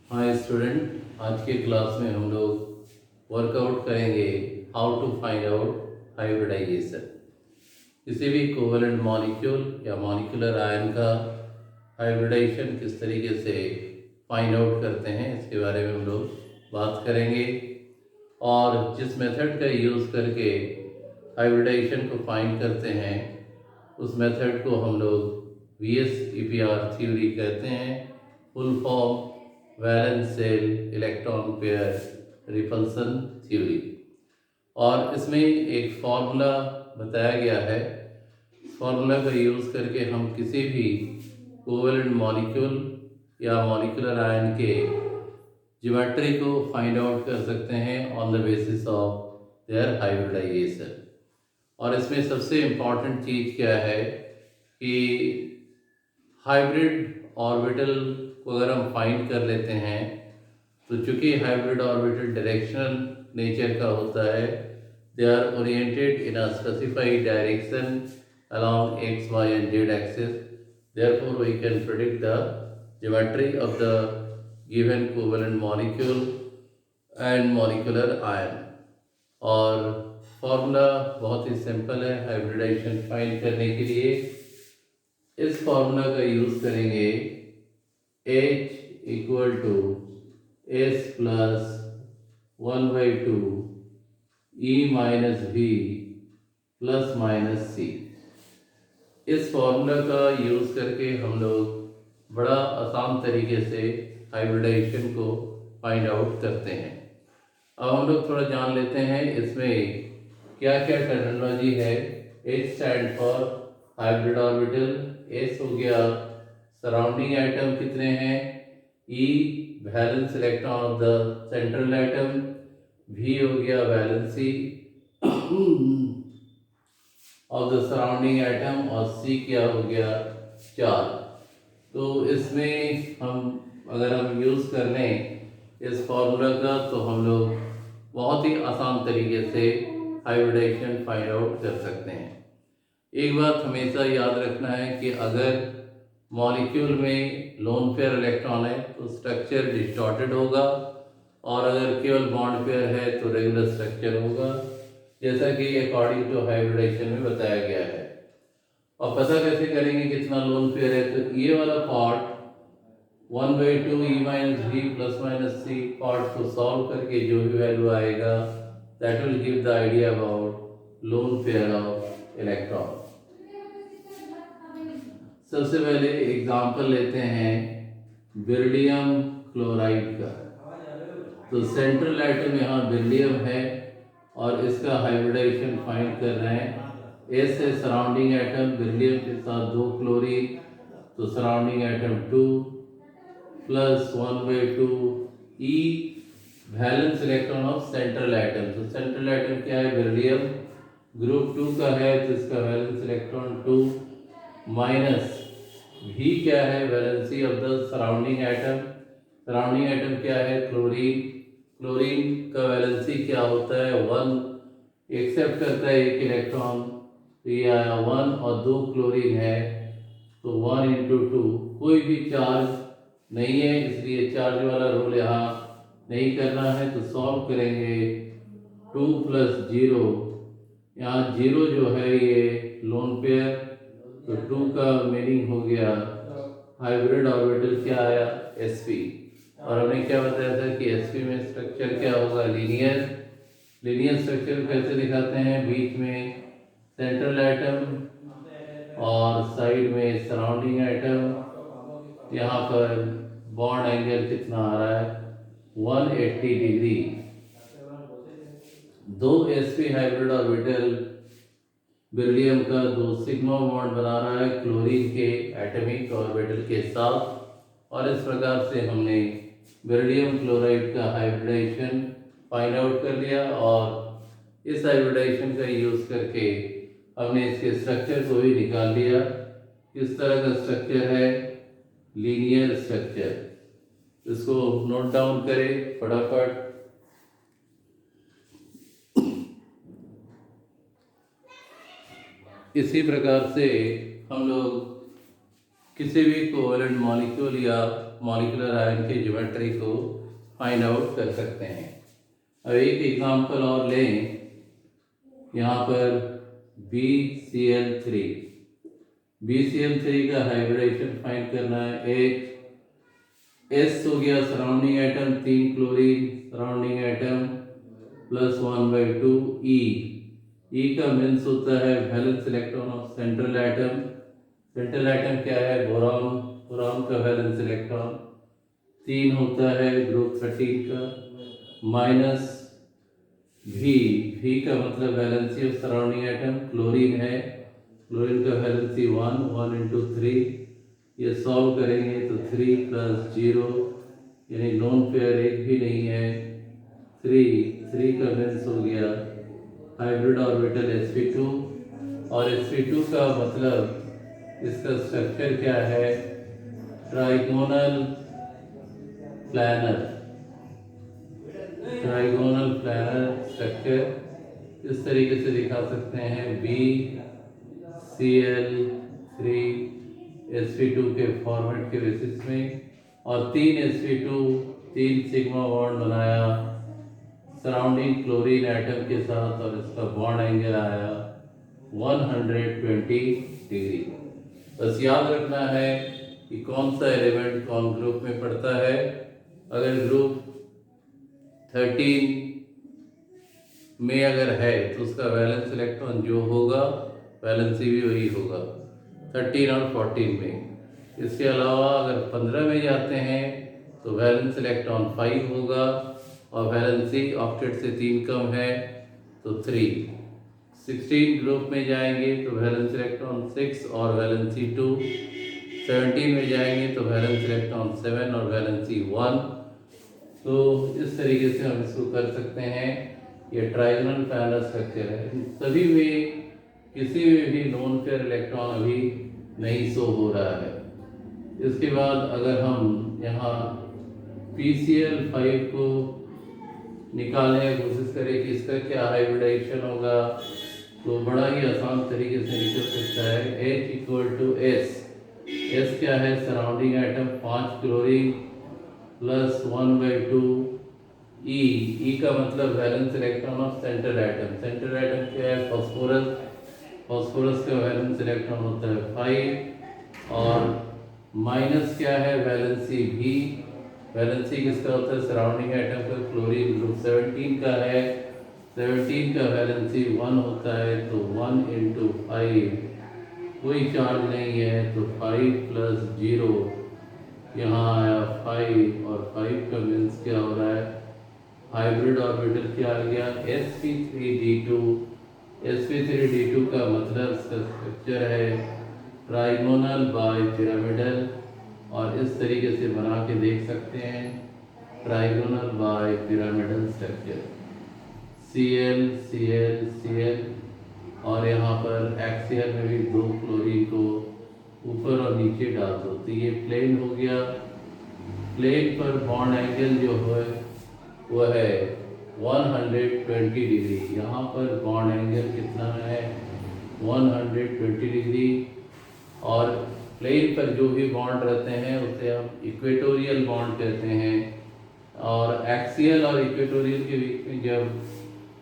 Hi student, आज के class में हम लोग वर्कआउट करेंगे how to find out hybridization. किसी भी कोवेलेंट मॉलिक्यूल या मॉलिक्यूलर आयन का हाइब्रिडाइजेशन किस तरीके से फाइंड आउट करते हैं, इसके बारे में हम लोग बात करेंगे। और जिस मेथड का यूज़ करके हाइब्रिडाइजेशन को फाइंड करते हैं उस मेथड को हम लोग VSEPR थ्योरी कहते हैं। Full form valence shell electron pair repulsion theory. और इसमें एक फॉर्मूला बताया गया है। इस फॉर्मूला का यूज़ करके हम किसी भी कोवेलेंट मॉलिक्यूल या मॉलिक्यूलर आयन के ज्योमेट्री को फाइंड आउट कर सकते हैं on the basis of their hybridization. और इसमें सबसे इम्पॉर्टेंट चीज़ क्या है कि हाइब्रिड ऑर्बिटल को अगर हम फाइंड कर लेते हैं तो चूंकि हाइब्रिड ऑर्बिटल डायरेक्शनल नेचर का होता है, they are oriented in a specified direction along x, y and z axis. Therefore, we can predict the geometry of the given covalent molecule and molecular ion. और formula बहुत ही simple है hybridization find करने के लिए। इस formula का use करेंगे H equal to S plus 1/2 E minus V plus minus C। इस फॉर्मूला का यूज़ करके हम लोग बड़ा आसान तरीके से हाइब्रिडाइजेशन को फाइंड आउट करते हैं। अब हम लोग थोड़ा जान लेते हैं इसमें क्या क्या टर्मिनोलॉजी है। H stand for hybrid orbital, S हो गया सराउंडिंग एटम कितने हैं, E valence electron of the central atom, V हो गया valency of the surrounding atom और C क्या हो गया चार्ज। तो इसमें अगर हम यूज़ कर लें इस फॉर्मूला का तो हम लोग बहुत ही आसान तरीके से हाइब्रिडाइजेशन फाइंड आउट कर सकते हैं। एक बात हमेशा याद रखना है कि अगर मॉलिक्यूल में लोन पेयर इलेक्ट्रॉन है तो स्ट्रक्चर डिस्टॉर्टेड होगा, और अगर केवल बॉन्ड पेयर है तो रेगुलर स्ट्रक्चर होगा, जैसा कि अकॉर्डिंग टू हाइब्रिडाइजेशन में बताया गया है। और पता कैसे करेंगे कितना लोन पेयर है, तो ये वाला part 1/2 E minus V plus minus C part को सॉल्व करके जो भी वैल्यू आएगा that will give the idea about lone pair of electron. सबसे पहले एग्जांपल लेते हैं बेरिलियम क्लोराइड का। तो सेंट्रल एटम यहाँ बेरिलियम है और इसका हाइब्रिडाइजेशन फाइंड कर रहे हैं। एस है सराउंडिंग एटम, बेरिलियम के साथ 2 क्लोरीन, तो surrounding atom 2 plus 1/2 E valence electron of central atom. तो सेंट्रल एटम क्या है, बेरिलियम ग्रुप 2 का है, तो इसका वैलेंस इलेक्ट्रॉन 2 माइनस V क्या है, valency of the surrounding atom. Surrounding atom क्या है, क्लोरीन। क्लोरीन का वैलेंसी क्या होता है 1, एक्सेप्ट करता है 1 इलेक्ट्रॉन, तो ये आया 1 और 2 क्लोरीन है तो 1 × 2, कोई भी चार्ज नहीं है इसलिए चार्ज वाला रूल यहाँ नहीं करना है। तो सॉल्व करेंगे 2 + 0, यहाँ 0 जो है ये लोन पेयर, तो 2 का मीनिंग हो गया हाइब्रिड ऑर्बिटल क्या आया sp। और हमने क्या बताया था कि sp में स्ट्रक्चर क्या होगा, लीनियर। लीनियर स्ट्रक्चर कैसे दिखाते हैं, बीच में सेंट्रल एटम और साइड में सराउंडिंग एटम। यहाँ पर बॉन्ड एंगल कितना आ रहा है 180 degree. 2 sp hybrid orbital beryllium का 2 सिग्मा बॉन्ड बना रहा है क्लोरीन के एटॉमिक ऑर्बिटल के साथ। और इस प्रकार से हमने बेरिलियम क्लोराइड का हाइब्रिडाइजेशन फाइंड आउट कर लिया, और इस हाइब्रिडाइजेशन का यूज़ करके हमने इसके स्ट्रक्चर को भी निकाल लिया। किस तरह का स्ट्रक्चर है, लीनियर स्ट्रक्चर। इसको नोट डाउन करें फटाफट। इसी प्रकार से हम लोग किसी भी कोवैलेंट मॉलिक्यूल या मॉलिक्यूलर आयन की ज्योमेट्री को फाइंड आउट कर सकते हैं। अब एक एग्जांपल और लें, यहाँ पर BCl3 का हाइब्रिडेशन फाइंड करना है। एक S हो गया surrounding atom, 3 chlorine surrounding atom plus 1/2 E का मीन्स होता है valence electron of central atom. Central atom क्या है? बोरॉन। बोरॉन का वैलेंस इलेक्ट्रॉन 3 होता है ग्रुप 13 का, माइनस V का मतलब valency of surrounding atom. Chlorine है, क्लोरीन का वैलेंसी 1 into 3, ये सॉल्व करेंगे तो 3 + 0 यानी लोन पेयर एक भी नहीं है। 3 का मीन्स हो गया हाइब्रिड ऑर्बिटल sp2, और sp2 का मतलब इसका स्ट्रक्चर क्या है? Trigonal planner. Trigonal planner structure इस तरीके से दिखा सकते हैं। BCl3 sp2 के फॉर्मेट के बेसिस में, और 3 sp2 3 सिग्मा बॉन्ड बनाया सराउंडिंग क्लोरीन एटम के साथ, और इसका बॉन्ड एंगल आया 120 डिग्री। बस याद रखना है कि कौन सा एलिमेंट कौन ग्रुप में पड़ता है। अगर ग्रुप 13 में अगर है तो उसका वैलेंस इलेक्ट्रॉन जो होगा वैलेंसी भी वही होगा 13 और 14 में। इसके अलावा अगर 15 में जाते हैं तो वैलेंस इलेक्ट्रॉन 5 होगा, और वैलेंसी ऑक्टेट से 3 कम है तो 3। 16 ग्रुप में जाएंगे तो वैलेंस इलेक्ट्रॉन 6 और वैलेंसी 2। 17 में जाएंगे तो वैलेंस इलेक्ट्रॉन 7 और वैलेंसी 1। तो इस तरीके से हम इसको कर सकते हैं। ये ट्राइगोनल प्लानर स्ट्रक्चर है। सभी में किसी में भी लोन पेयर इलेक्ट्रॉन अभी नहीं शो हो रहा है। इसके बाद अगर हम यहाँ PCl5 को निकालने की कोशिश करें कि इसका क्या हाइब्रिडाइजेशन होगा, तो बड़ा ही आसान तरीके से निकल सकता है। H = S। S क्या है? Surrounding atom 5 chlorine plus 1/2 E का मतलब valence electron of central atom. Central atom क्या है? फॉस्फोरस। फॉस्फोरस का वैलेंस इलेक्ट्रॉन होता है 5, और माइनस क्या है? Valency V। वैलेंसी किसका होता है? सराउंडिंग एटम का। क्लोरीन ग्रुप 17 का है, 17 का वैलेंसी 1 होता है, तो 1 into 5 कोई चार्ज नहीं है, तो 5 + 0 यहाँ आया 5, और 5 का मीन्स क्या हो रहा है? हाइब्रिड ऑर्बिटल क्या आ गया? sp3d2। sp3d2 का मतलब इसका स्ट्रक्चर है ट्राइगोनल बाइपिरामिडल, और इस तरीके से बना के देख सकते हैं trigonal bipyramidal structure. Cl Cl Cl, और यहाँ पर एक्सियल में भी 2 क्लोरीन को ऊपर और नीचे डाल दो, तो ये प्लेन हो गया। प्लेन पर बॉन्ड एंगल जो है वो है 120 डिग्री। यहाँ पर बॉन्ड एंगल कितना है? 120 डिग्री। और प्लेन पर जो भी बॉन्ड रहते हैं उसे हम इक्वेटोरियल बॉन्ड कहते हैं, और एक्सियल और इक्वेटोरियल के बीच में जब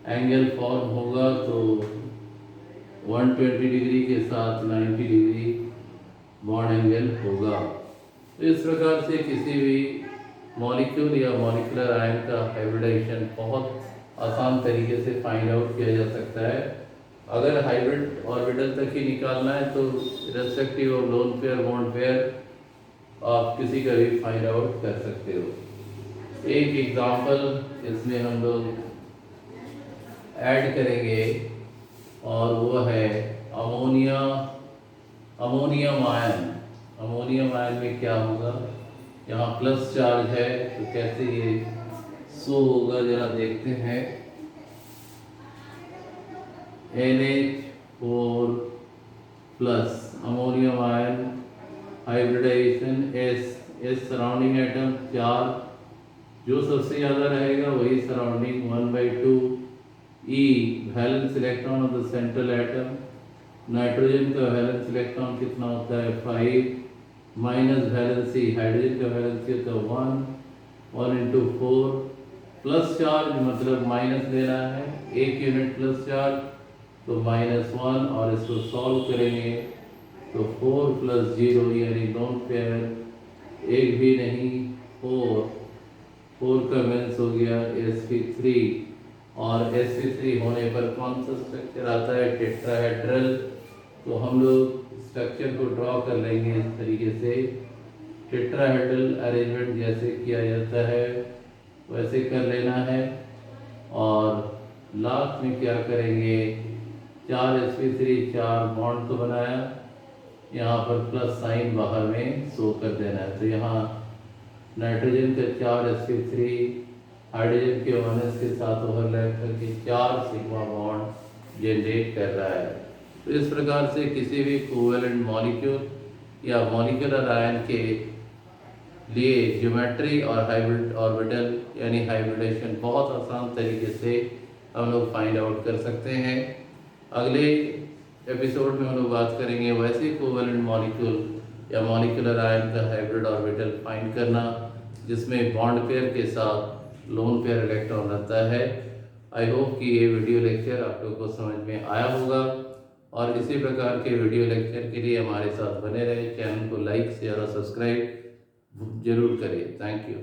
एंगल फॉर्म होगा तो 120 डिग्री के साथ 90 डिग्री बॉन्ड एंगल होगा। तो इस प्रकार से किसी भी मॉलिक्यूल या मॉलिक्यूलर आयन का हाइब्रिडाइजेशन बहुत आसान तरीके से फाइंड आउट किया जा सकता है। अगर हाइब्रिड ऑर्बिटल तक ही निकालना है तो respective of lone pair bond pair आप किसी का भी फाइंड आउट कर सकते हो। एक एग्जांपल इसमें हम लोग ऐड करेंगे, और वो है अमोनियम आयन। अमोनियम आयन में क्या होगा? यहाँ प्लस चार्ज है, तो कैसे ये शो होगा जरा देखते हैं। NH4+ ammonium ion hybridization S surrounding atom 4, जो सबसे ज़्यादा रहेगा वही surrounding 1/2 E valence electron of the central atom. Nitrogen का वैलेंस इलेक्ट्रॉन कितना होता है? 5, माइनस वैलेंसी, हाइड्रोजन का वैलेंसी होता है 1 इंटू 4 प्लस चार्ज मतलब माइनस लेना है, 1 यूनिट प्लस चार्ज तो -1, और इसको सॉल्व करेंगे तो 4 + 0 यानी लोन पेयर एक भी नहीं 4 का मीन्स हो गया sp3, और sp3 होने पर कौन सा स्ट्रक्चर आता है, टेट्राहेड्रल। तो हम लोग स्ट्रक्चर को ड्रॉ कर लेंगे इस तरीके से, टेट्राहेड्रल अरेंजमेंट जैसे किया जाता है वैसे कर लेना है। और लास्ट में क्या करेंगे, 4 sp3 4 बॉन्ड तो बनाया, यहाँ पर प्लस साइन बाहर में शो कर देना है। तो यहाँ नाइट्रोजन का 4 sp3 हाइड्रोजन के 1s के साथ ओवरलैप करके 4 सिग्मा बॉन्ड जनरेट कर रहा है। तो इस प्रकार से किसी भी कोवेलेंट मॉलिक्यूल या मॉलिक्यूलर आयन के लिए ज्योमेट्री और हाइब्रिड ऑर्बिटल यानी हाइब्रिडेशन बहुत आसान तरीके से हम लोग फाइंड आउट कर सकते हैं। अगले एपिसोड में हम लोग बात करेंगे वैसे कोवेलेंट मॉलिक्यूल या मॉलिक्यूलर आयन का हाइब्रिड ऑर्बिटल फाइंड करना जिसमें बॉन्ड पेयर के साथ लोन पेयर इलेक्ट्रॉन रहता है। आई होप कि ये वीडियो लेक्चर आप लोगों को समझ में आया होगा, और इसी प्रकार के वीडियो लेक्चर के लिए हमारे साथ बने रहे। चैनल को लाइक शेयर और सब्सक्राइब जरूर करिए। Thank you.